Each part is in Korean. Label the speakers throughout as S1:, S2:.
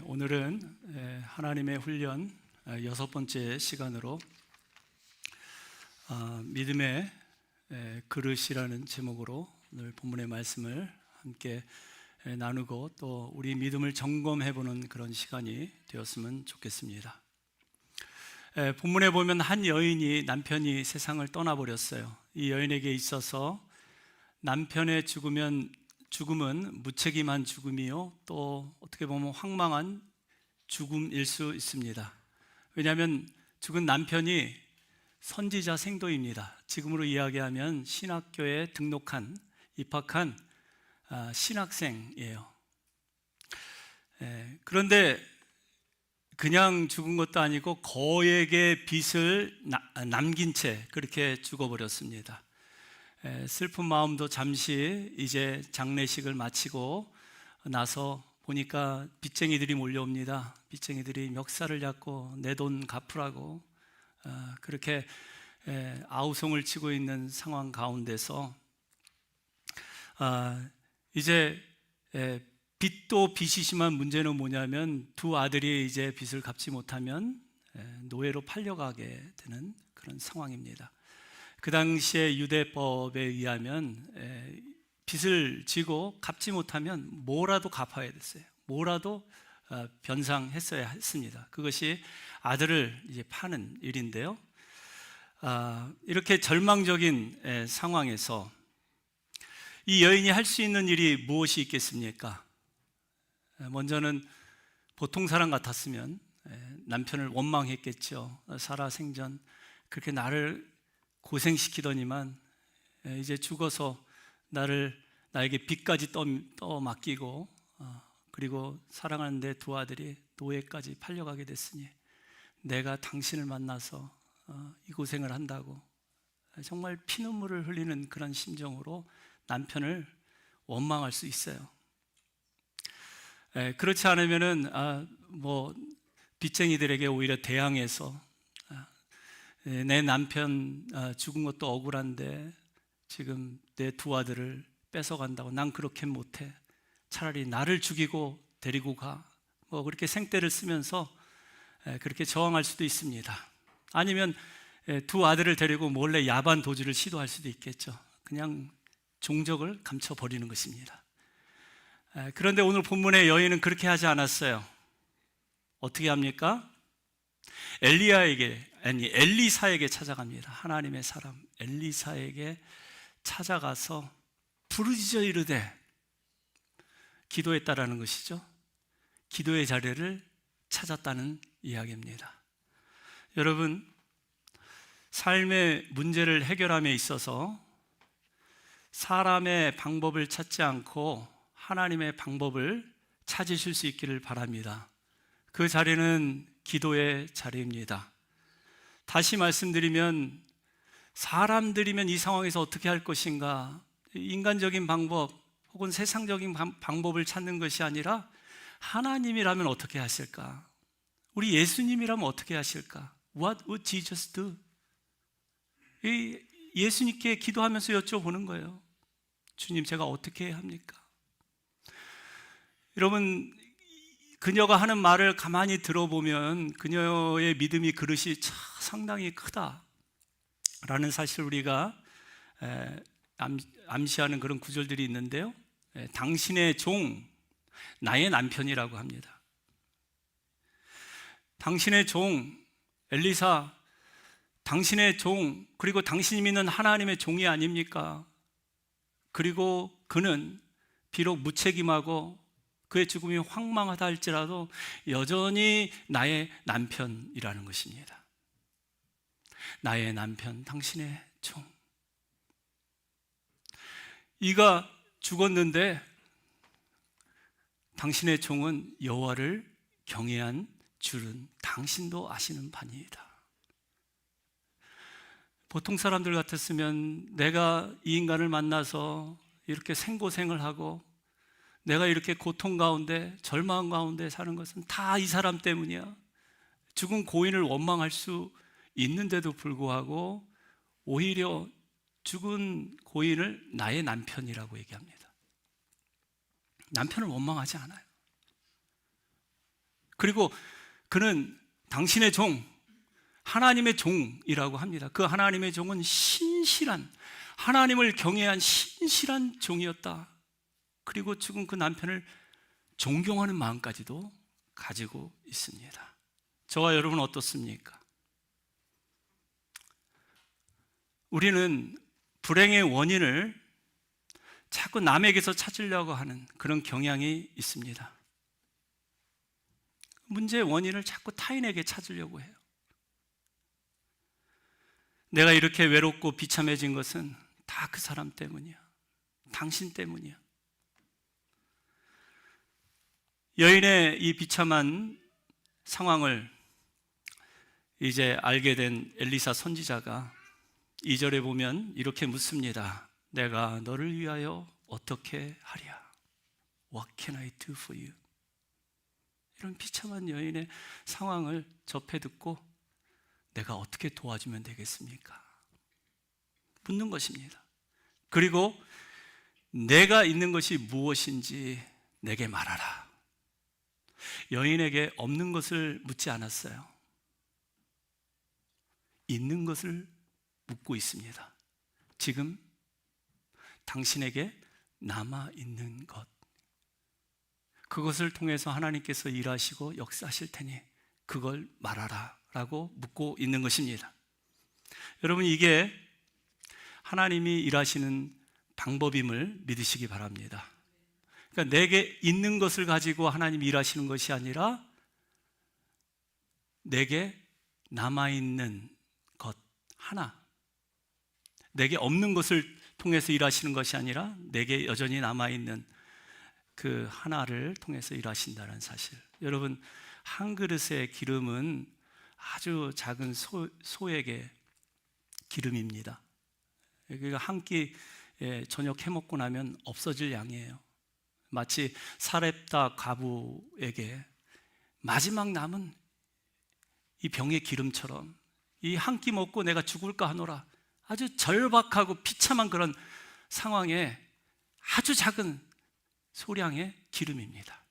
S1: 오늘은 하나님의 훈련 6번째 시간으로 믿음의 그릇이라는 제목으로 오늘 본문의 말씀을 함께 나누고 또 우리 믿음을 점검해보는 그런 시간이 되었으면 좋겠습니다. 본문에 보면 한 여인이 남편이 세상을 떠나버렸어요. 이 여인에게 있어서 남편의 죽음은 무책임한 죽음이요, 또 어떻게 보면 황망한 죽음일 수 있습니다. 왜냐하면 죽은 남편이 선지자 생도입니다. 지금으로 이야기하면 신학교에 입학한 신학생이에요. 그런데 그냥 죽은 것도 아니고 거액의 빚을 남긴 채 그렇게 죽어버렸습니다. 슬픈 마음도 잠시 이제 장례식을 마치고 나서 보니까 빚쟁이들이 몰려옵니다. 빚쟁이들이 멱살을 잡고 내 돈 갚으라고 그렇게 아우성을 치고 있는 상황 가운데서 이제 빚도 빚이지만 문제는 뭐냐면 두 아들이 이제 빚을 갚지 못하면 노예로 팔려가게 되는 그런 상황입니다. 그 당시에 유대법에 의하면 빚을 지고 갚지 못하면 뭐라도 갚아야 됐어요. 뭐라도 변상했어야 했습니다. 그것이 아들을 이제 파는 일인데요. 이렇게 절망적인 상황에서 이 여인이 할 수 있는 일이 무엇이 있겠습니까? 먼저는 보통 사람 같았으면 남편을 원망했겠죠. 살아생전 그렇게 나를 고생시키더니만 이제 죽어서 나에게 빚까지 떠 맡기고 그리고 사랑하는데 두 아들이 노예까지 팔려가게 됐으니 내가 당신을 만나서 이 고생을 한다고 정말 피눈물을 흘리는 그런 심정으로 남편을 원망할 수 있어요. 그렇지 않으면은 빚쟁이들에게 오히려 대항해서 내 남편 죽은 것도 억울한데 지금 내 두 아들을 뺏어간다고 난 그렇게 못해. 차라리 나를 죽이고 데리고 가. 그렇게 생떼를 쓰면서 그렇게 저항할 수도 있습니다. 아니면 두 아들을 데리고 몰래 야반 도주를 시도할 수도 있겠죠. 그냥 종적을 감춰버리는 것입니다. 그런데 오늘 본문의 여인은 그렇게 하지 않았어요. 어떻게 합니까? 엘리사에게 찾아갑니다. 하나님의 사람 엘리사에게 찾아가서 부르짖어 이르되 기도했다라는 것이죠. 기도의 자리를 찾았다는 이야기입니다. 여러분, 삶의 문제를 해결함에 있어서 사람의 방법을 찾지 않고 하나님의 방법을 찾으실 수 있기를 바랍니다. 그 자리는 기도의 자리입니다. 다시 말씀드리면 사람들이면 이 상황에서 어떻게 할 것인가, 인간적인 방법 혹은 세상적인 방법을 찾는 것이 아니라 하나님이라면 어떻게 하실까? 우리 예수님이라면 어떻게 하실까? What would Jesus do? 예수님께 기도하면서 여쭤보는 거예요. 주님, 제가 어떻게 해야 합니까? 여러분, 그녀가 하는 말을 가만히 들어보면 그녀의 믿음의 그릇이 상당히 크다라는 사실을 우리가 암시하는 그런 구절들이 있는데요. 당신의 종, 나의 남편이라고 합니다. 당신의 종, 엘리사, 당신의 종, 그리고 당신이 믿는 하나님의 종이 아닙니까? 그리고 그는 비록 무책임하고 그의 죽음이 황망하다 할지라도 여전히 나의 남편이라는 것입니다. 나의 남편, 당신의 종. 이가 죽었는데 당신의 종은 여호와를 경외한 줄은 당신도 아시는 바니이다. 보통 사람들 같았으면 내가 이 인간을 만나서 이렇게 생고생을 하고 내가 이렇게 고통 가운데 절망 가운데 사는 것은 다 이 사람 때문이야. 죽은 고인을 원망할 수 있는데도 불구하고 오히려 죽은 고인을 나의 남편이라고 얘기합니다. 남편을 원망하지 않아요. 그리고 그는 당신의 종, 하나님의 종이라고 합니다. 그 하나님의 종은 신실한, 하나님을 경외한 신실한 종이었다. 그리고 죽은 그 남편을 존경하는 마음까지도 가지고 있습니다. 저와 여러분 어떻습니까? 우리는 불행의 원인을 자꾸 남에게서 찾으려고 하는 그런 경향이 있습니다. 문제의 원인을 자꾸 타인에게 찾으려고 해요. 내가 이렇게 외롭고 비참해진 것은 다 그 사람 때문이야. 당신 때문이야. 여인의 이 비참한 상황을 이제 알게 된 엘리사 선지자가 2절에 보면 이렇게 묻습니다. 내가 너를 위하여 어떻게 하랴? What can I do for you? 이런 비참한 여인의 상황을 접해 듣고 내가 어떻게 도와주면 되겠습니까? 묻는 것입니다. 그리고 내가 있는 것이 무엇인지 내게 말하라. 여인에게 없는 것을 묻지 않았어요. 있는 것을 묻고 있습니다. 지금 당신에게 남아있는 것, 그것을 통해서 하나님께서 일하시고 역사하실 테니 그걸 말하라 라고 묻고 있는 것입니다. 여러분, 이게 하나님이 일하시는 방법임을 믿으시기 바랍니다. 그러니까 내게 있는 것을 가지고 하나님이 일하시는 것이 아니라 내게 남아있는 것 하나, 내게 없는 것을 통해서 일하시는 것이 아니라 내게 여전히 남아있는 그 하나를 통해서 일하신다는 사실. 여러분, 한 그릇의 기름은 아주 작은 소에게 기름입니다. 그러니까 한 끼 저녁 해먹고 나면 없어질 양이에요. 마치 사렙다 과부에게 마지막 남은 이 병의 기름처럼 이 한 끼 먹고 내가 죽을까 하노라, 아주 절박하고 비참한 그런 상황에 아주 작은 소량의 기름입니다.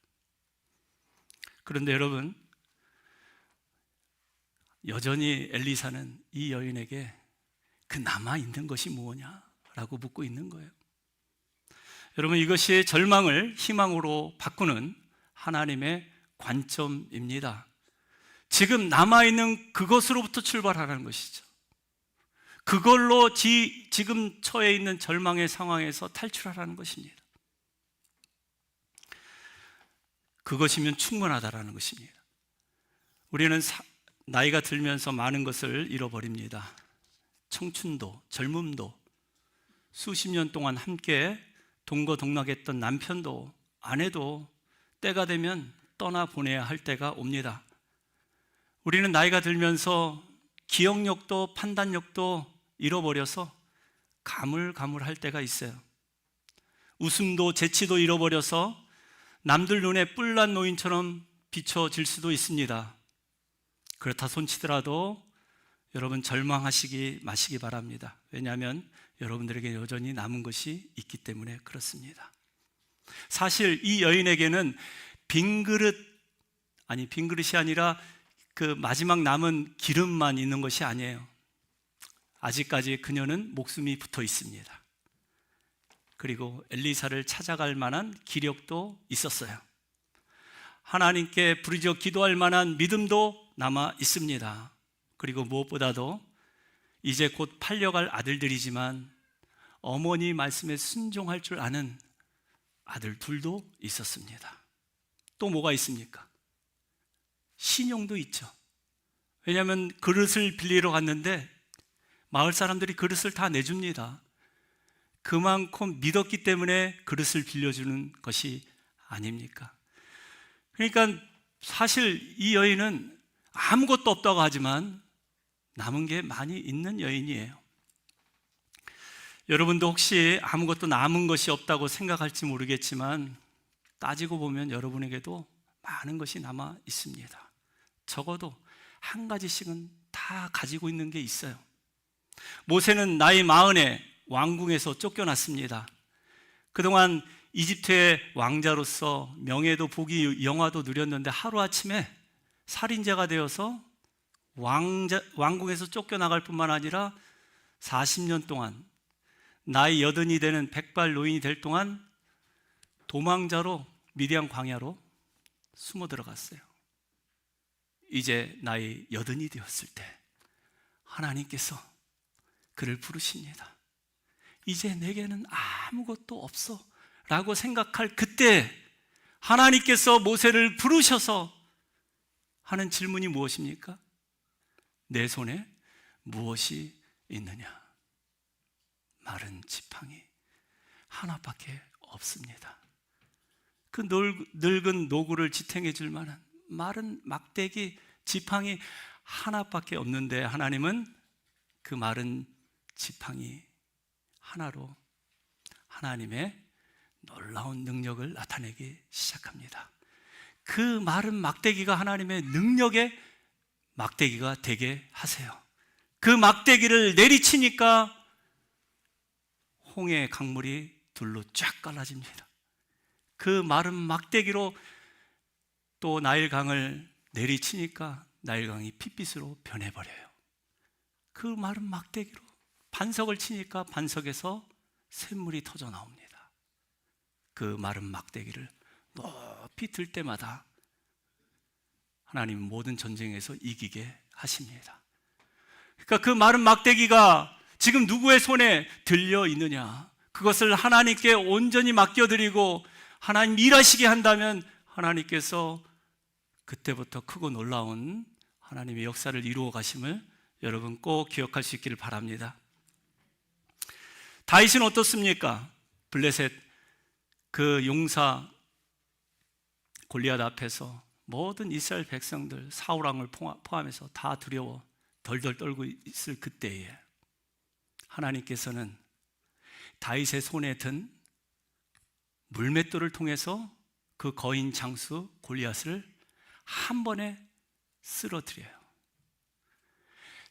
S1: 그런데 여러분, 여전히 엘리사는 이 여인에게 그 남아있는 것이 무엇냐라고 묻고 있는 거예요. 여러분, 이것이 절망을 희망으로 바꾸는 하나님의 관점입니다. 지금 남아있는 그것으로부터 출발하라는 것이죠. 그걸로 지금 처해 있는 절망의 상황에서 탈출하라는 것입니다. 그것이면 충분하다라는 것입니다. 우리는 나이가 들면서 많은 것을 잃어버립니다. 청춘도, 젊음도, 수십 년 동안 함께 동거동락했던 남편도, 아내도 때가 되면 떠나보내야 할 때가 옵니다. 우리는 나이가 들면서 기억력도 판단력도 잃어버려서 가물가물할 때가 있어요. 웃음도 재치도 잃어버려서 남들 눈에 뿔난 노인처럼 비춰질 수도 있습니다. 그렇다 손치더라도 여러분, 절망하시기 마시기 바랍니다. 왜냐하면 여러분들에게 여전히 남은 것이 있기 때문에 그렇습니다. 사실 이 여인에게는 빈 그릇이 아니라 그 마지막 남은 기름만 있는 것이 아니에요. 아직까지 그녀는 목숨이 붙어 있습니다. 그리고 엘리사를 찾아갈 만한 기력도 있었어요. 하나님께 부르짖어 기도할 만한 믿음도 남아 있습니다. 그리고 무엇보다도 이제 곧 팔려갈 아들들이지만 어머니 말씀에 순종할 줄 아는 아들 둘도 있었습니다. 또 뭐가 있습니까? 신용도 있죠. 왜냐하면 그릇을 빌리러 갔는데 마을 사람들이 그릇을 다 내줍니다. 그만큼 믿었기 때문에 그릇을 빌려주는 것이 아닙니까? 그러니까 사실 이 여인은 아무것도 없다고 하지만 남은 게 많이 있는 여인이에요. 여러분도 혹시 아무것도 남은 것이 없다고 생각할지 모르겠지만 따지고 보면 여러분에게도 많은 것이 남아 있습니다. 적어도 한 가지씩은 다 가지고 있는 게 있어요. 모세는 나이 40에 왕궁에서 쫓겨났습니다. 그동안 이집트의 왕자로서 명예도 복이 영화도 누렸는데 하루아침에 살인자가 되어서 왕궁에서 쫓겨나갈 뿐만 아니라 40년 동안 나이 80이 되는 백발 노인이 될 동안 도망자로 미디안 광야로 숨어 들어갔어요. 이제 나이 80이 되었을 때 하나님께서 그를 부르십니다. 이제 내게는 아무것도 없어 라고 생각할 그때 하나님께서 모세를 부르셔서 하는 질문이 무엇입니까? 내 손에 무엇이 있느냐? 마른 지팡이 하나밖에 없습니다. 그 늙은 노구를 지탱해 줄 만한 마른 막대기 지팡이 하나밖에 없는데 하나님은 그 마른 지팡이 하나로 하나님의 놀라운 능력을 나타내기 시작합니다. 그 마른 막대기가 하나님의 능력의 막대기가 되게 하세요. 그 막대기를 내리치니까 홍해 강물이 둘로 쫙 갈라집니다. 그 마른 막대기로 또 나일강을 내리치니까 나일강이 핏빛으로 변해버려요. 그 마른 막대기로 반석을 치니까 반석에서 샘물이 터져 나옵니다. 그 마른 막대기를 높이 들 때마다 하나님은 모든 전쟁에서 이기게 하십니다. 그러니까 그 마른 막대기가 지금 누구의 손에 들려 있느냐? 그것을 하나님께 온전히 맡겨드리고 하나님 일하시게 한다면 하나님께서 그때부터 크고 놀라운 하나님의 역사를 이루어 가심을 여러분 꼭 기억할 수 있기를 바랍니다. 다윗은 어떻습니까? 블레셋 그 용사 골리앗 앞에서 모든 이스라엘 백성들 사울 왕을 포함해서 다 두려워 덜덜 떨고 있을 그때에 하나님께서는 다윗의 손에 든 물맷돌을 통해서 그 거인 장수 골리앗을 한 번에 쓰러뜨려요.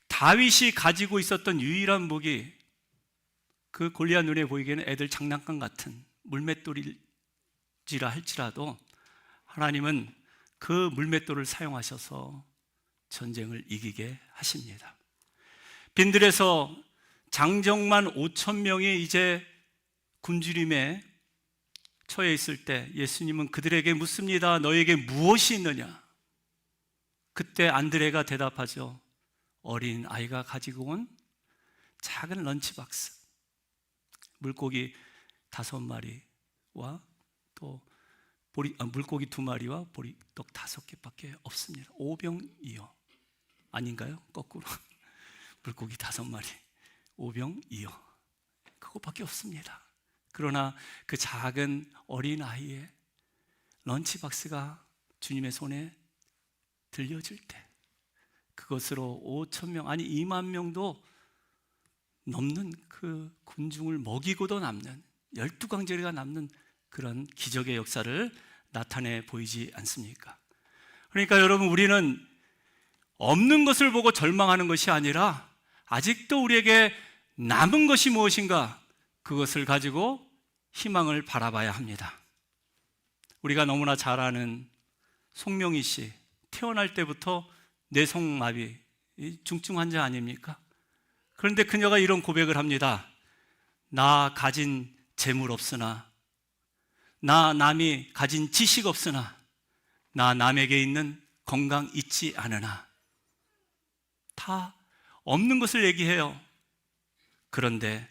S1: 다윗이 가지고 있었던 유일한 무기, 그 골리앗 눈에 보이기에는 애들 장난감 같은 물맷돌이라 할지라도 하나님은 그 물맷돌을 사용하셔서 전쟁을 이기게 하십니다. 빈들에서 장정만 5,000명이 이제 굶주림에 처해 있을 때 예수님은 그들에게 묻습니다. 너에게 무엇이 있느냐? 그때 안드레가 대답하죠. 어린 아이가 가지고 온 작은 런치박스, 물고기 5마리와 또 물고기 2마리와 보리떡 5개밖에 없습니다. 오병이어 아닌가요? 거꾸로 물고기 5마리, 오병이어 그거밖에 없습니다. 그러나 그 작은 어린 아이의 런치박스가 주님의 손에 들려질 때 그것으로 5,000명 아니 2만 명도 넘는 그 군중을 먹이고도 남는 12강제리가 남는 그런 기적의 역사를 나타내 보이지 않습니까? 그러니까 여러분, 우리는 없는 것을 보고 절망하는 것이 아니라 아직도 우리에게 남은 것이 무엇인가, 그것을 가지고 희망을 바라봐야 합니다. 우리가 너무나 잘 아는 송명희 씨, 태어날 때부터 뇌성마비 중증 환자 아닙니까? 그런데 그녀가 이런 고백을 합니다. 나 가진 재물 없으나, 나 남이 가진 지식 없으나, 나 남에게 있는 건강 있지 않으나, 다 없는 것을 얘기해요. 그런데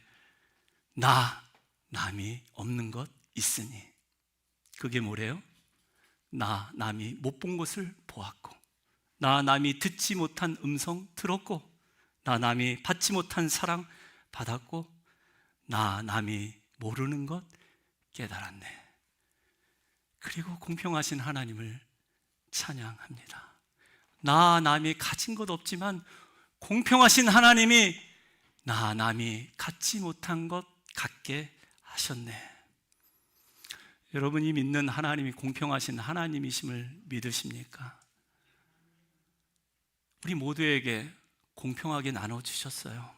S1: 남이 없는 것 있으니, 그게 뭐래요? 남이 못 본 것을 보았고, 남이 듣지 못한 음성 들었고, 남이 받지 못한 사랑 받았고, 남이 모르는 것 깨달았네. 그리고 공평하신 하나님을 찬양합니다. 남이 가진 것 없지만 공평하신 하나님이 남이 갖지 못한 것 갖게 하셨네. 여러분이 믿는 하나님이 공평하신 하나님이심을 믿으십니까? 우리 모두에게 공평하게 나눠주셨어요.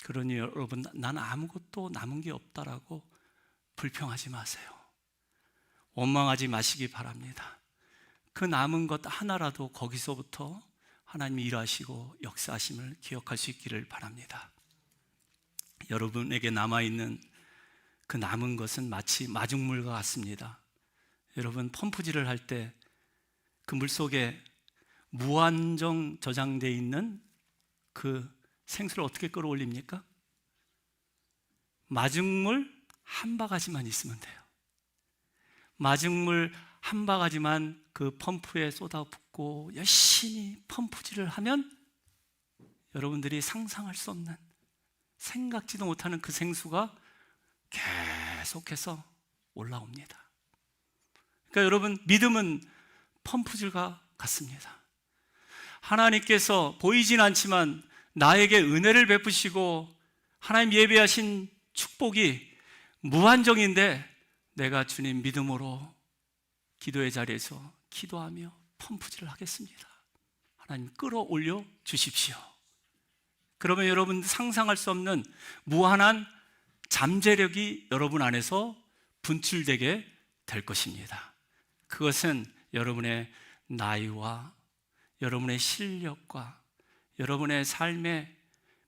S1: 그러니 여러분, 난 아무것도 남은 게 없다라고 불평하지 마세요. 원망하지 마시기 바랍니다. 그 남은 것 하나라도 거기서부터 하나님이 일하시고 역사하심을 기억할 수 있기를 바랍니다. 여러분에게 남아있는 그 남은 것은 마치 마중물과 같습니다. 여러분, 펌프질을 할 때 그 물속에 무한정 저장되어 있는 그 생수를 어떻게 끌어올립니까? 마중물 한 바가지만 있으면 돼요. 마중물 한 바가지만 그 펌프에 쏟아붓고 열심히 펌프질을 하면 여러분들이 상상할 수 없는, 생각지도 못하는 그 생수가 계속해서 올라옵니다. 그러니까 여러분, 믿음은 펌프질과 같습니다. 하나님께서 보이진 않지만 나에게 은혜를 베푸시고 하나님 예비하신 축복이 무한정인데, 내가 주님 믿음으로 기도의 자리에서 기도하며 펌프질을 하겠습니다. 하나님 끌어올려 주십시오. 그러면 여러분, 상상할 수 없는 무한한 잠재력이 여러분 안에서 분출되게 될 것입니다. 그것은 여러분의 나이와 여러분의 실력과 여러분의 삶의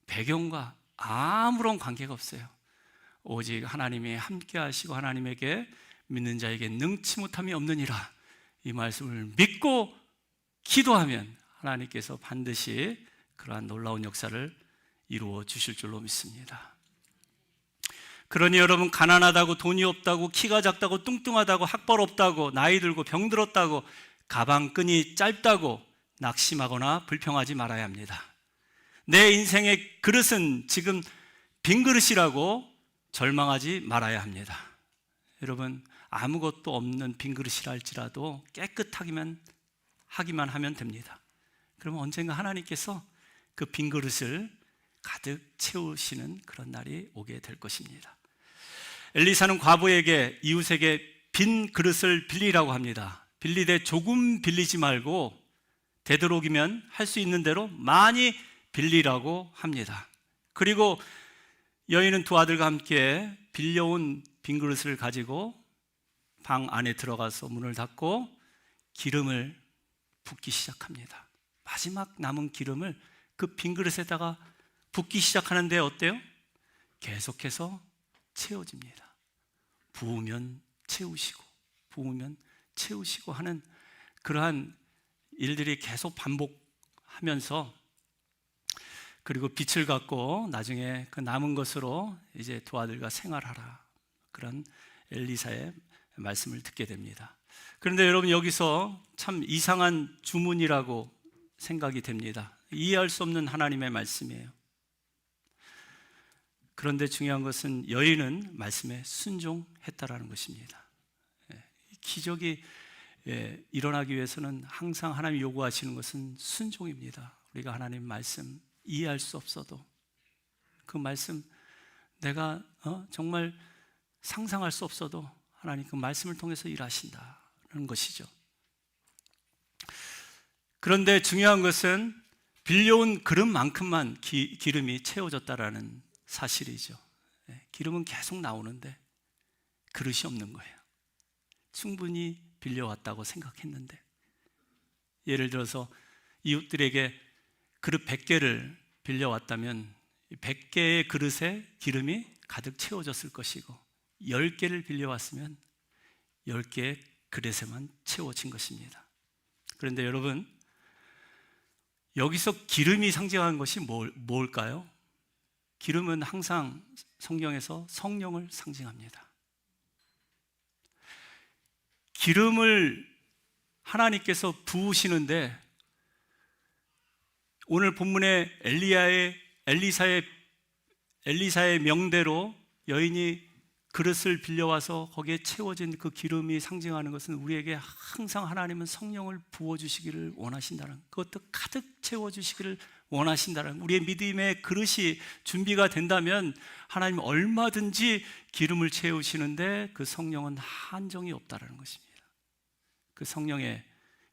S1: 배경과 아무런 관계가 없어요. 오직 하나님이 함께 하시고 하나님에게 믿는 자에게 능치 못함이 없느니라, 이 말씀을 믿고 기도하면 하나님께서 반드시 그러한 놀라운 역사를 이루어 주실 줄로 믿습니다. 그러니 여러분, 가난하다고, 돈이 없다고, 키가 작다고, 뚱뚱하다고, 학벌 없다고, 나이 들고 병 들었다고, 가방끈이 짧다고 낙심하거나 불평하지 말아야 합니다. 내 인생의 그릇은 지금 빈 그릇이라고 절망하지 말아야 합니다. 여러분, 아무것도 없는 빈 그릇이라 할지라도 깨끗하기만 하면 됩니다. 그러면 언젠가 하나님께서 그 빈 그릇을 가득 채우시는 그런 날이 오게 될 것입니다. 엘리사는 과부에게, 이웃에게 빈 그릇을 빌리라고 합니다. 빌리되 조금 빌리지 말고 되도록이면 할 수 있는 대로 많이 빌리라고 합니다. 그리고 여인은 두 아들과 함께 빌려온 빈 그릇을 가지고 방 안에 들어가서 문을 닫고 기름을 붓기 시작합니다. 마지막 남은 기름을 그 빈 그릇에다가 붓기 시작하는데 어때요? 계속해서 채워집니다. 부으면 채우시고, 부으면 채우시고 하는 그러한 일들이 계속 반복하면서, 그리고 빛을 갖고 나중에 그 남은 것으로 이제 두 아들과 생활하라, 그런 엘리사의 말씀을 듣게 됩니다. 그런데 여러분, 여기서 참 이상한 주문이라고 생각이 됩니다. 이해할 수 없는 하나님의 말씀이에요. 그런데 중요한 것은 여인은 말씀에 순종했다라는 것입니다. 기적이 일어나기 위해서는 항상 하나님이 요구하시는 것은 순종입니다. 우리가 하나님 말씀 이해할 수 없어도 그 말씀, 내가 정말 상상할 수 없어도 하나님 그 말씀을 통해서 일하신다는 것이죠. 그런데 중요한 것은 빌려온 그릇만큼만 기름이 채워졌다라는 사실이죠. 기름은 계속 나오는데 그릇이 없는 거예요. 충분히 빌려왔다고 생각했는데, 예를 들어서 이웃들에게 그릇 100개를 빌려왔다면 100개의 그릇에 기름이 가득 채워졌을 것이고, 10개를 빌려왔으면 10개의 그릇에만 채워진 것입니다. 그런데 여러분, 여기서 기름이 상징하는 것이 뭘까요? 기름은 항상 성경에서 성령을 상징합니다. 기름을 하나님께서 부으시는데, 오늘 본문의 엘리사의 명대로 여인이 그릇을 빌려와서 거기에 채워진 그 기름이 상징하는 것은, 우리에게 항상 하나님은 성령을 부어주시기를 원하신다는, 그것도 가득 채워주시기를 원하신다는, 우리의 믿음의 그릇이 준비가 된다면 하나님 얼마든지 기름을 채우시는데 그 성령은 한정이 없다는 것입니다. 그 성령의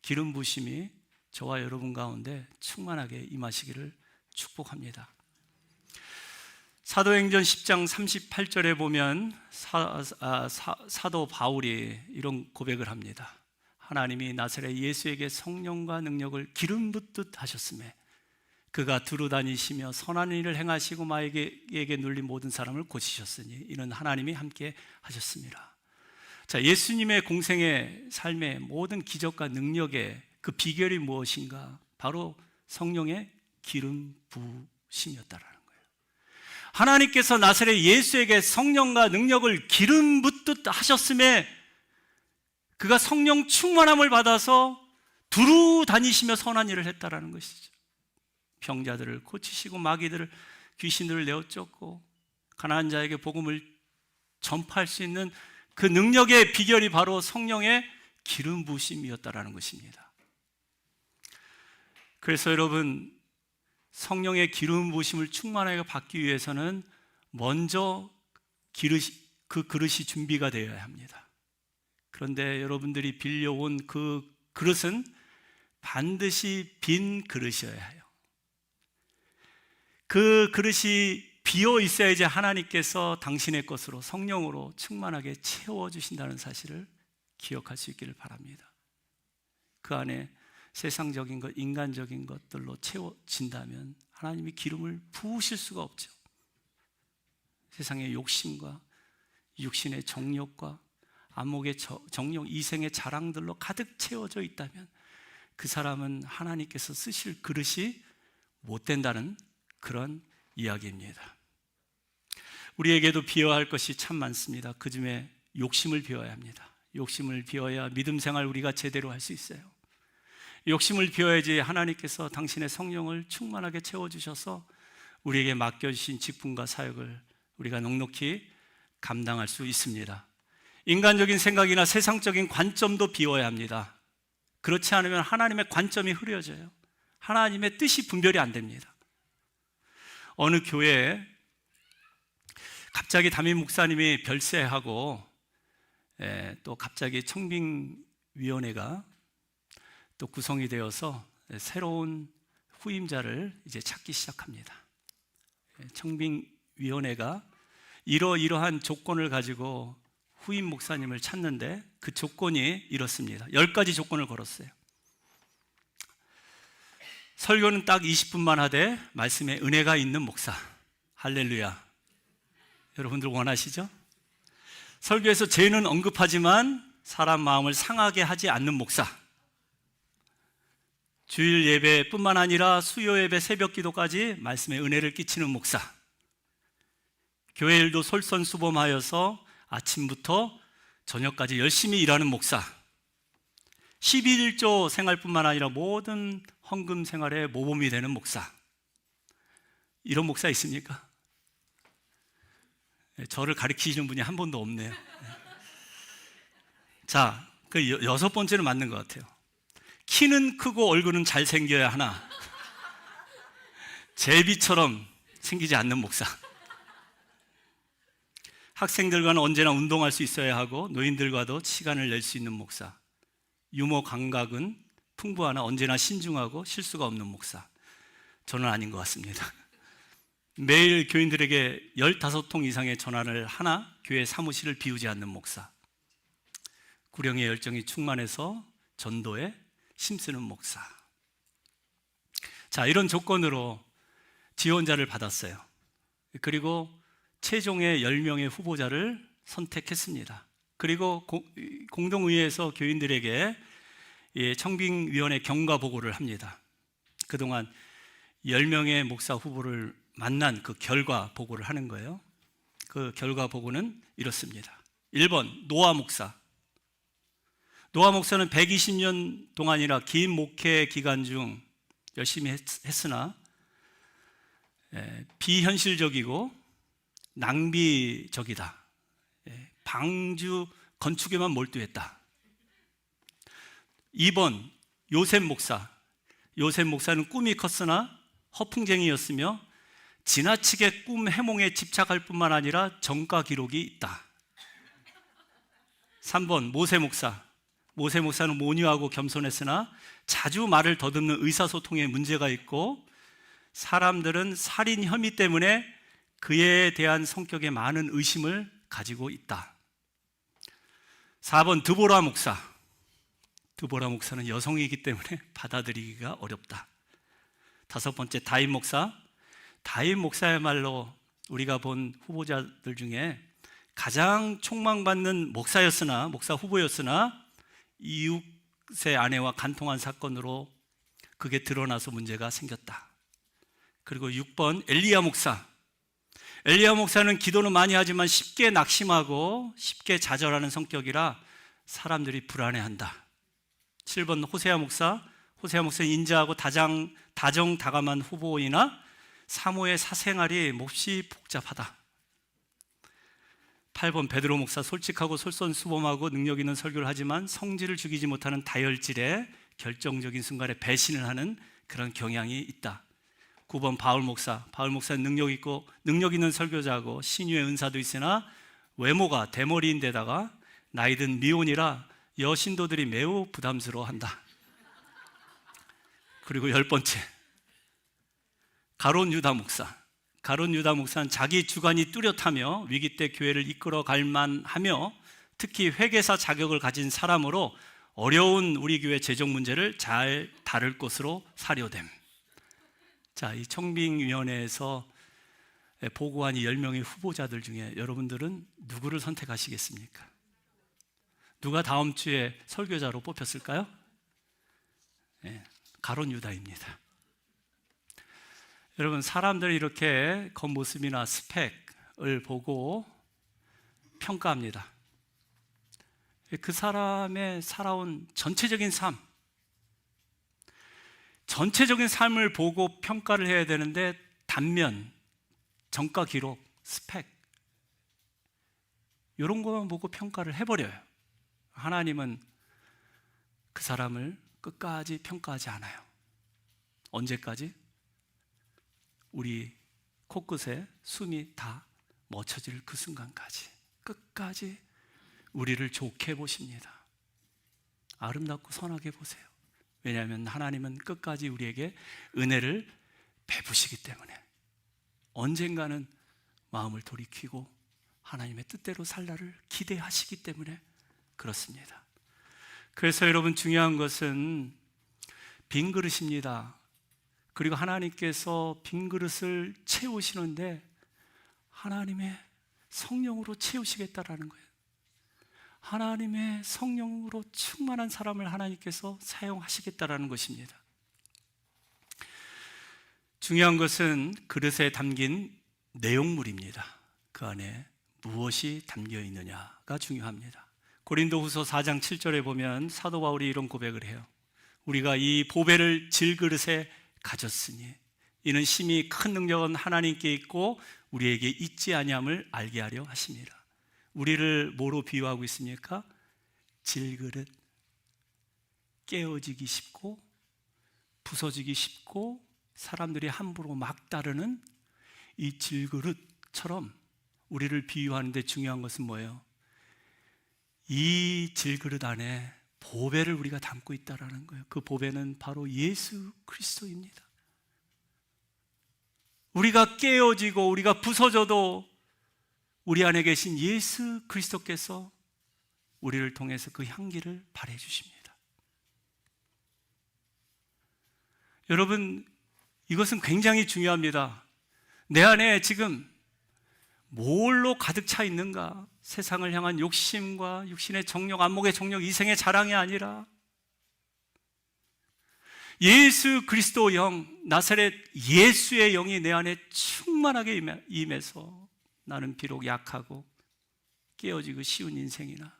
S1: 기름 부심이 저와 여러분 가운데 충만하게 임하시기를 축복합니다. 사도행전 10장 38절에 보면 사도 바울이 이런 고백을 합니다. 하나님이 나사렛 예수에게 성령과 능력을 기름 붓듯 하셨음에 그가 두루 다니시며 선한 일을 행하시고 마귀에게 눌린 모든 사람을 고치셨으니 이는 하나님이 함께 하셨습니다. 자, 예수님의 공생의 삶의 모든 기적과 능력의 그 비결이 무엇인가? 바로 성령의 기름 부으심이었다라는 거예요. 하나님께서 나사렛 예수에게 성령과 능력을 기름 붓듯 하셨음에 그가 성령 충만함을 받아서 두루 다니시며 선한 일을 했다라는 것이죠. 병자들을 고치시고 마귀들을 귀신들을 내어 쫓고 가난한 자에게 복음을 전파할 수 있는 그 능력의 비결이 바로 성령의 기름 부으심이었다라는 것입니다. 그래서 여러분, 성령의 기름 부으심을 충만하게 받기 위해서는 먼저 그 그릇이 준비가 되어야 합니다. 그런데 여러분들이 빌려온 그 그릇은 반드시 빈 그릇이어야 해요. 그 그릇이 비어 있어야지 하나님께서 당신의 것으로 성령으로 충만하게 채워주신다는 사실을 기억할 수 있기를 바랍니다. 그 안에 세상적인 것, 인간적인 것들로 채워진다면 하나님이 기름을 부으실 수가 없죠. 세상의 욕심과 육신의 정욕과 안목의 정욕, 이생의 자랑들로 가득 채워져 있다면 그 사람은 하나님께서 쓰실 그릇이 못 된다는 그런 이야기입니다. 우리에게도 비워야 할 것이 참 많습니다. 그 중에 욕심을 비워야 합니다. 욕심을 비워야 믿음 생활 우리가 제대로 할 수 있어요. 욕심을 비워야지 하나님께서 당신의 성령을 충만하게 채워주셔서 우리에게 맡겨주신 직분과 사역을 우리가 넉넉히 감당할 수 있습니다. 인간적인 생각이나 세상적인 관점도 비워야 합니다. 그렇지 않으면 하나님의 관점이 흐려져요. 하나님의 뜻이 분별이 안 됩니다. 어느 교회에 갑자기 담임 목사님이 별세하고 또 갑자기 청빙위원회가 또 구성이 되어서 새로운 후임자를 이제 찾기 시작합니다. 청빙위원회가 이러한 조건을 가지고 후임 목사님을 찾는데 그 조건이 이렇습니다. 10가지 조건을 걸었어요. 설교는 딱 20분만 하되 말씀에 은혜가 있는 목사. 할렐루야. 여러분들 원하시죠? 설교에서 죄는 언급하지만 사람 마음을 상하게 하지 않는 목사. 주일 예배뿐만 아니라 수요 예배, 새벽 기도까지 말씀에 은혜를 끼치는 목사. 교회 일도 솔선수범하여서 아침부터 저녁까지 열심히 일하는 목사. 11조 생활뿐만 아니라 모든 헌금 생활에 모범이 되는 목사. 이런 목사 있습니까? 저를 가리키시는 분이 한 번도 없네요. 자, 그 6번째는 맞는 것 같아요. 키는 크고 얼굴은 잘생겨야 하나 제비처럼 생기지 않는 목사. 학생들과는 언제나 운동할 수 있어야 하고 노인들과도 시간을 낼 수 있는 목사. 유머 감각은 풍부하나 언제나 신중하고 실수가 없는 목사. 저는 아닌 것 같습니다. 매일 교인들에게 15통 이상의 전화를 하나 교회 사무실을 비우지 않는 목사. 구령의 열정이 충만해서 전도에 힘쓰는 목사. 자, 이런 조건으로 지원자를 받았어요. 그리고 최종의 10명의 후보자를 선택했습니다. 그리고 공동의회에서 교인들에게 청빙위원회 경과 보고를 합니다. 그동안 10명의 목사 후보를 만난 그 결과 보고를 하는 거예요. 그 결과 보고는 이렇습니다. 1번 노아 목사. 노아 목사는 120년 동안이나 긴 목회 기간 중 열심히 했으나 비현실적이고 낭비적이다. 방주 건축에만 몰두했다. 2번 요셉 목사. 요셉 목사는 꿈이 컸으나 허풍쟁이였으며 지나치게 꿈 해몽에 집착할 뿐만 아니라 전과 기록이 있다. 3번 모세 목사. 모세 목사는 모녀하고 겸손했으나 자주 말을 더듬는 의사소통에 문제가 있고 사람들은 살인 혐의 때문에 그에 대한 성격에 많은 의심을 가지고 있다. 4번 드보라 목사. 드보라 목사는 여성이기 때문에 받아들이기가 어렵다. 5번째, 다윗 목사. 다윗 목사야말로 우리가 본 후보자들 중에 가장 촉망받는 목사였으나, 목사 후보였으나 이웃의 아내와 간통한 사건으로 그게 드러나서 문제가 생겼다. 그리고 6번, 엘리야 목사. 엘리야 목사는 기도는 많이 하지만 쉽게 낙심하고 쉽게 좌절하는 성격이라 사람들이 불안해한다. 7번, 호세아 목사. 호세아 목사는 인자하고 다정다감한 후보이나 사모의 사생활이 몹시 복잡하다. 8번, 베드로 목사. 솔직하고 솔선수범하고 능력 있는 설교를 하지만 성질을 죽이지 못하는 다혈질에 결정적인 순간에 배신을 하는 그런 경향이 있다. 9번, 바울 목사. 바울 목사는 능력 있는 설교자고 신유의 은사도 있으나 외모가 대머리인데다가 나이든 미혼이라 여신도들이 매우 부담스러워한다. 그리고 10번째, 가론 유다 목사. 가론 유다 목사는 자기 주관이 뚜렷하며 위기 때 교회를 이끌어 갈 만하며 특히 회계사 자격을 가진 사람으로 어려운 우리 교회 재정 문제를 잘 다룰 것으로 사료됨. 자, 이 청빙위원회에서 보고한 이 10명의 후보자들 중에 여러분들은 누구를 선택하시겠습니까? 누가 다음 주에 설교자로 뽑혔을까요? 네, 가론 유다입니다. 여러분, 사람들이 이렇게 겉모습이나 스펙을 보고 평가합니다. 그 사람의 살아온 전체적인 삶을 보고 평가를 해야 되는데 단면, 정가 기록, 스펙 이런 것만 보고 평가를 해버려요. 하나님은 그 사람을 끝까지 평가하지 않아요. 언제까지? 우리 코끝에 숨이 다 멎어질 그 순간까지 끝까지 우리를 좋게 보십니다. 아름답고 선하게 보세요. 왜냐하면 하나님은 끝까지 우리에게 은혜를 베푸시기 때문에 언젠가는 마음을 돌이키고 하나님의 뜻대로 살라를 기대하시기 때문에 그렇습니다. 그래서 여러분, 중요한 것은 빈 그릇입니다. 그리고 하나님께서 빈 그릇을 채우시는데 하나님의 성령으로 채우시겠다라는 거예요. 하나님의 성령으로 충만한 사람을 하나님께서 사용하시겠다라는 것입니다. 중요한 것은 그릇에 담긴 내용물입니다. 그 안에 무엇이 담겨 있느냐가 중요합니다. 고린도후서 4장 7절에 보면 사도 바울이 이런 고백을 해요. 우리가 이 보배를 질그릇에 가졌으니 이는 심히 큰 능력은 하나님께 있고 우리에게 있지 아니함을 알게 하려 하십니다. 우리를 뭐로 비유하고 있습니까? 질그릇, 깨어지기 쉽고 부서지기 쉽고 사람들이 함부로 막 따르는 이 질그릇처럼 우리를 비유하는데 중요한 것은 뭐예요? 이 질그릇 안에 보배를 우리가 담고 있다는 거예요. 그 보배는 바로 예수 그리스도입니다. 우리가 깨어지고 우리가 부서져도 우리 안에 계신 예수 그리스도께서 우리를 통해서 그 향기를 발해 주십니다. 여러분, 이것은 굉장히 중요합니다. 내 안에 지금 뭘로 가득 차 있는가? 세상을 향한 욕심과 육신의 정욕, 안목의 정욕, 이생의 자랑이 아니라 예수 그리스도 영, 나사렛 예수의 영이 내 안에 충만하게 임해서 나는 비록 약하고 깨어지고 쉬운 인생이나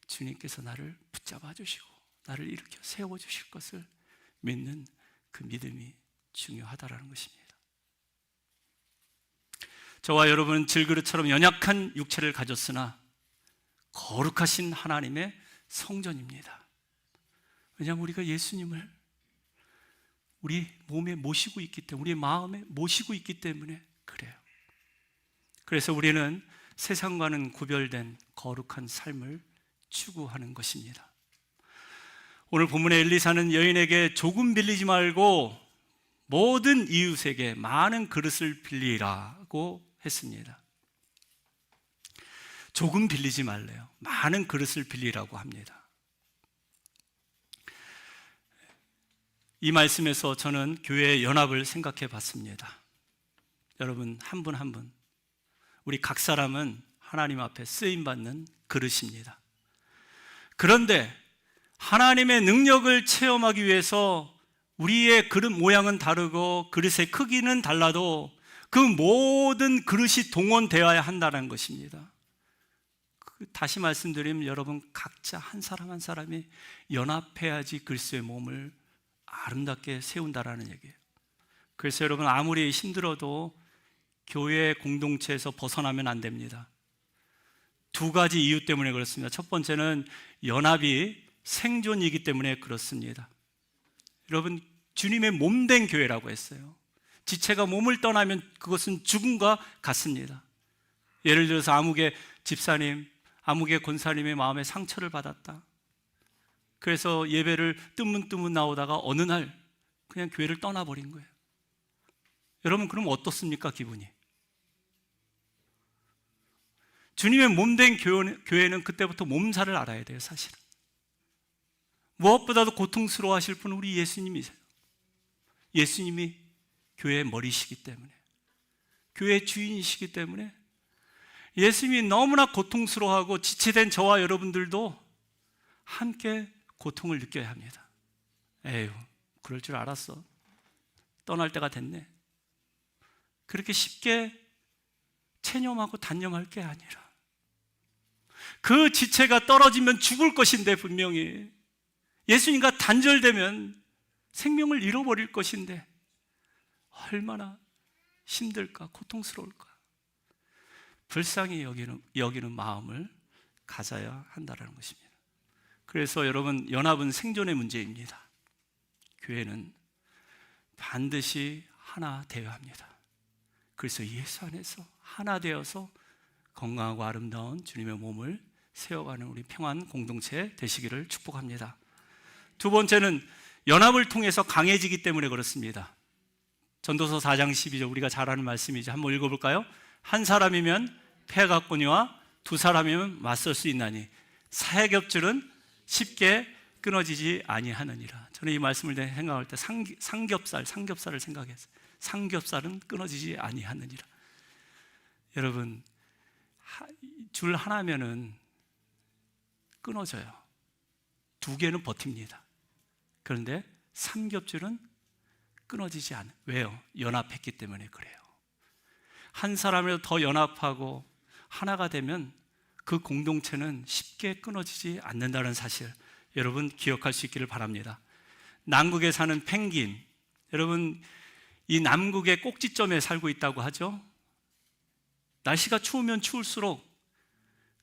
S1: 주님께서 나를 붙잡아 주시고 나를 일으켜 세워 주실 것을 믿는 그 믿음이 중요하다라는 것입니다. 저와 여러분은 질그릇처럼 연약한 육체를 가졌으나 거룩하신 하나님의 성전입니다. 왜냐하면 우리가 예수님을 우리 몸에 모시고 있기 때문에, 우리 마음에 모시고 있기 때문에 그래요. 그래서 우리는 세상과는 구별된 거룩한 삶을 추구하는 것입니다. 오늘 본문의 엘리사는 여인에게 조금 빌리지 말고 모든 이웃에게 많은 그릇을 빌리라고 했습니다. 조금 빌리지 말래요. 많은 그릇을 빌리라고 합니다. 이 말씀에서 저는 교회의 연합을 생각해 봤습니다. 여러분, 한 분 한 분, 우리 각 사람은 하나님 앞에 쓰임받는 그릇입니다. 그런데 하나님의 능력을 체험하기 위해서 우리의 그릇 모양은 다르고 그릇의 크기는 달라도 그 모든 그릇이 동원되어야 한다는 것입니다. 다시 말씀드리면 여러분, 각자 한 사람 한 사람이 연합해야지 그리스도의 몸을 아름답게 세운다라는 얘기예요. 그래서 여러분, 아무리 힘들어도 교회 공동체에서 벗어나면 안 됩니다. 두 가지 이유 때문에 그렇습니다. 첫 번째는 연합이 생존이기 때문에 그렇습니다. 여러분, 주님의 몸된 교회라고 했어요. 지체가 몸을 떠나면 그것은 죽음과 같습니다. 예를 들어서 아무개 집사님, 아무개 권사님의 마음에 상처를 받았다. 그래서 예배를 뜨문뜨문 나오다가 어느 날 그냥 교회를 떠나버린 거예요. 여러분, 그럼 어떻습니까, 기분이? 주님의 몸된 교회는 그때부터 몸살을 알아야 돼요, 사실은. 무엇보다도 고통스러워 하실 분은 우리 예수님이세요. 예수님이 교회의 머리시기 때문에, 교회의 주인이시기 때문에 예수님이 너무나 고통스러워하고 지체된 저와 여러분들도 함께 고통을 느껴야 합니다. 에휴, 그럴 줄 알았어. 떠날 때가 됐네. 그렇게 쉽게 체념하고 단념할 게 아니라, 그 지체가 떨어지면 죽을 것인데, 분명히 예수님과 단절되면 생명을 잃어버릴 것인데 얼마나 힘들까, 고통스러울까. 불쌍히 여기는 마음을 가져야 한다는 것입니다. 그래서 여러분, 연합은 생존의 문제입니다. 교회는 반드시 하나 되어야 합니다. 그래서 예수 안에서 하나 되어서 건강하고 아름다운 주님의 몸을 세워가는 우리 평안 공동체 되시기를 축복합니다. 두 번째는 연합을 통해서 강해지기 때문에 그렇습니다. 전도서 4장 12절, 우리가 잘 아는 말씀이죠. 한번 읽어볼까요? 한 사람이면 패가거니와 두 사람이면 맞설 수 있나니 사역엽줄은 쉽게 끊어지지 아니하느니라. 저는 이 말씀을 생각할 때 삼겹살을 생각했어요. 삼겹살은 끊어지지 아니하느니라. 여러분, 줄 하나면은 끊어져요. 두 개는 버팁니다. 그런데 삼겹줄은 끊어지지 않아요. 왜요? 연합했기 때문에 그래요. 한 사람이라도 더 연합하고 하나가 되면 그 공동체는 쉽게 끊어지지 않는다는 사실, 여러분 기억할 수 있기를 바랍니다. 남극에 사는 펭귄, 여러분 이 남극의 꼭지점에 살고 있다고 하죠. 날씨가 추우면 추울수록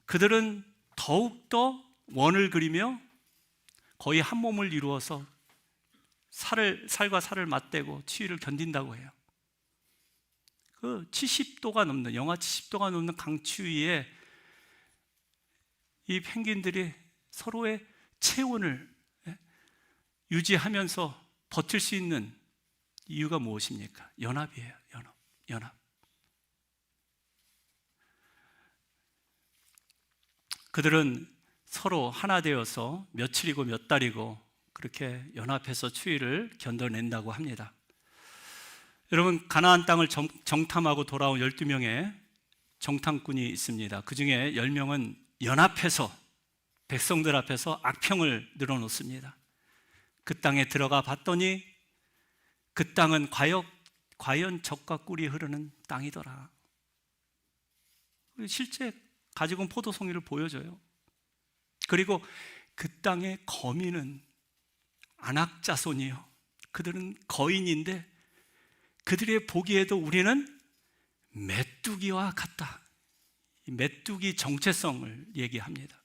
S1: 그들은 더욱더 원을 그리며 거의 한 몸을 이루어서 살과 살을 맞대고 추위를 견딘다고 해요. 그 70도가 넘는, 영하 70도가 넘는 강추위에 이 펭귄들이 서로의 체온을 유지하면서 버틸 수 있는 이유가 무엇입니까? 연합이에요. 연합. 그들은 서로 하나 되어서 며칠이고 몇 달이고 그렇게 연합해서 추위를 견뎌낸다고 합니다. 여러분, 가나안 땅을 정탐하고 돌아온 12명의 정탐꾼이 있습니다. 그 중에 10명은 연합해서 백성들 앞에서 악평을 늘어놓습니다. 그 땅에 들어가 봤더니 그 땅은 과연 젖과 꿀이 흐르는 땅이더라. 실제 가지고 온 포도송이를 보여줘요. 그리고 그 땅의 거민은 안악자손이요, 그들은 거인인데 그들의 보기에도 우리는 메뚜기와 같다. 이 메뚜기 정체성을 얘기합니다.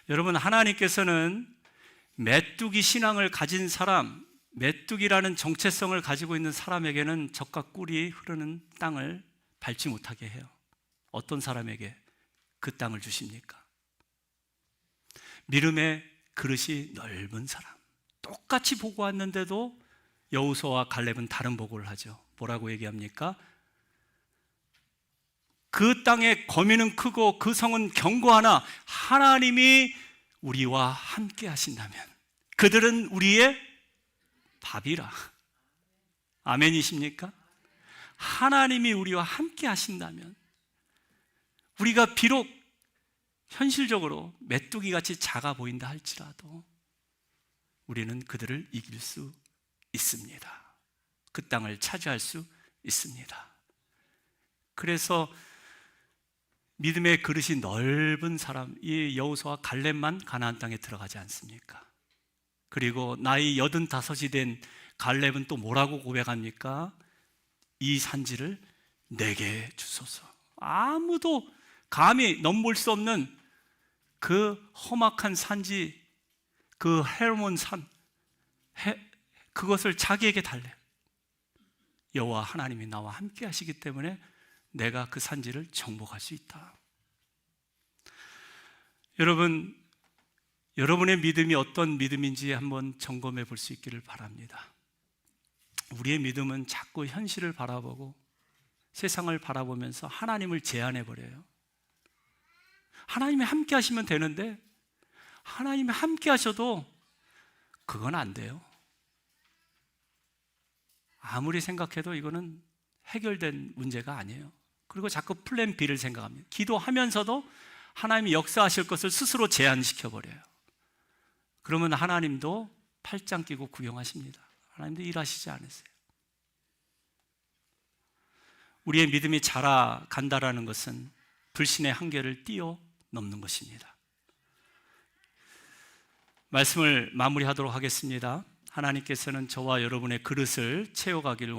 S1: 여러분, 하나님께서는 메뚜기 신앙을 가진 사람, 메뚜기라는 정체성을 가지고 있는 사람에게는 젖과 꿀이 흐르는 땅을 밟지 못하게 해요. 어떤 사람에게 그 땅을 주십니까? 믿음의 그릇이 넓은 사람, 똑같이 보고 왔는데도 여호수아와 갈렙은 다른 보고를 하죠. 뭐라고 얘기합니까? 그 땅의 거민은 크고 그 성은 견고하나 하나님이 우리와 함께 하신다면, 그들은 우리의 밥이라. 아멘이십니까? 하나님이 우리와 함께 하신다면 우리가 비록 현실적으로 메뚜기 같이 작아 보인다 할지라도 우리는 그들을 이길 수 있습니다. 그 땅을 차지할 수 있습니다. 그래서 믿음의 그릇이 넓은 사람, 이 여호수아와 갈렙만 가나안 땅에 들어가지 않습니까? 그리고 나이 85이 된 갈렙은 또 뭐라고 고백합니까? 이 산지를 내게 주소서. 아무도 감히 넘볼 수 없는 그 험악한 산지, 그 헤르몬 산, 그것을 자기에게 달래요. 여호와 하나님이 나와 함께 하시기 때문에 내가 그 산지를 정복할 수 있다. 여러분, 여러분의 믿음이 어떤 믿음인지 한번 점검해 볼 수 있기를 바랍니다. 우리의 믿음은 자꾸 현실을 바라보고 세상을 바라보면서 하나님을 제한해 버려요. 하나님이 함께 하시면 되는데 하나님이 함께 하셔도 그건 안 돼요. 아무리 생각해도 이거는 해결된 문제가 아니에요. 그리고 자꾸 플랜 B를 생각합니다. 기도하면서도 하나님이 역사하실 것을 스스로 제한시켜 버려요. 그러면 하나님도 팔짱 끼고 구경하십니다. 하나님도 일하시지 않으세요. 우리의 믿음이 자라간다라는 것은 불신의 한계를 뛰어넘는 것입니다. 말씀을 마무리하도록 하겠습니다. 하나님께서는 저와 여러분의 그릇을 채워가기를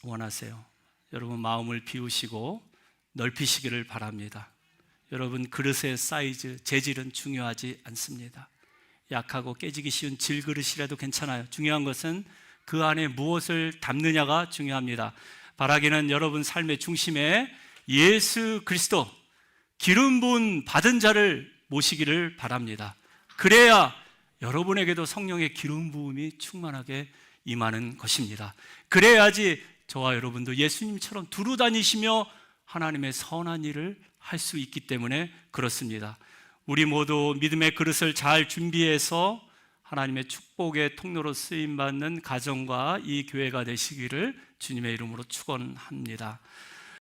S1: 원하세요. 여러분 마음을 비우시고 넓히시기를 바랍니다. 여러분 그릇의 사이즈, 재질은 중요하지 않습니다. 약하고 깨지기 쉬운 질그릇이라도 괜찮아요. 중요한 것은 그 안에 무엇을 담느냐가 중요합니다. 바라기는 여러분 삶의 중심에 예수 그리스도, 기름 부은 받은 자를 모시기를 바랍니다. 그래야 여러분에게도 성령의 기름 부음이 충만하게 임하는 것입니다. 그래야지 저와 여러분도 예수님처럼 두루 다니시며 하나님의 선한 일을 할 수 있기 때문에 그렇습니다. 우리 모두 믿음의 그릇을 잘 준비해서 하나님의 축복의 통로로 쓰임받는 가정과 이 교회가 되시기를 주님의 이름으로 축원합니다.